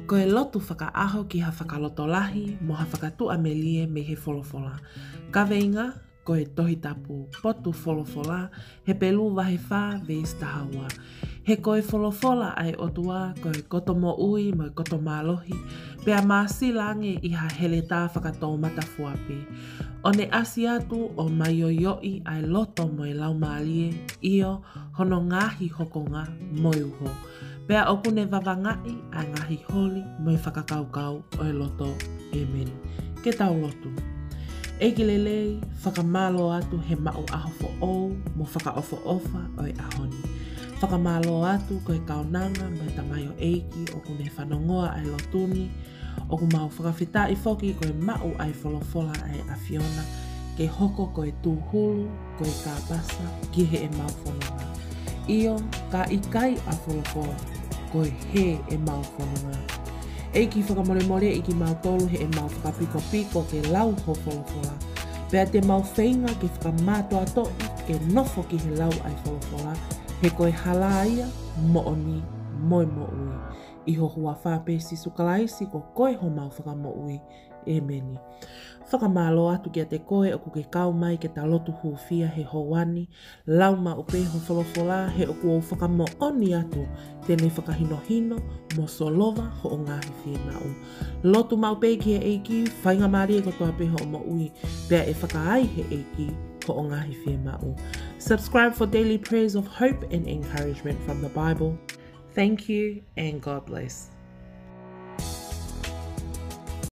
Ko e lotu whakaaho ki ha whakalotolahi mo ha whakatua melie me he wholofola. Ka veinga, ko e tohi tapu potu wholofola, he pelu wahe wha veis tahaua. He koe wholofola ai otua, ko e koto mo ui mo e koto mālohi, pea māsi lange i ha hele tā whakatau mata fuape. O ne asi atu o maioioi ai loto mo e lau maalie, io hono ngahi hokonga mo uho. Pea oku ne wawangai a ngahi holi mo e whakakaukau o e loto e meni. Ke tau lotu. Eki lelei, whakamalo atu he mau aho fo ou mo whakaofo ofa o e ahoni. Whakamalo atu ko e kaunanga mo e tamayo eiki oku ne whanongoa ai lotuni, oku mau whakawhita i foki ko e mau ai wholofola ai awhiona, ke hoko ko e tūhulu, ko e kāpasa, ki he e mau whanonga. Io, ka ikai a wholofola, ko e he e mau whanonga. Eiki whakamoremore i ki mau tolu he e mau whakapiko-piko ke lau ho wholofola. Pea te mau whainga ke whakamātua toi ke nofo ki he lau ai wholofola, he koe halaia mo oni moi mo ui. Iho hua whāpesi sukalaisi ko koe ho mau whakamo ui e meni. Whakamalo atu ki a te koe oku ke kau mai ke ta lotu huwhia he hoani, lauma o peho wholofola he oku o whakamo oni atu tēnei whakahino-hino mo solova ho o ngahi whie mau. Lotu mau pe ki he eiki, whainga maari e kotoa peho o mo ui, pea e whakaai he eiki ho o ngahi whie mau. Subscribe for daily prayers of hope and encouragement from the Bible. Thank you and God bless.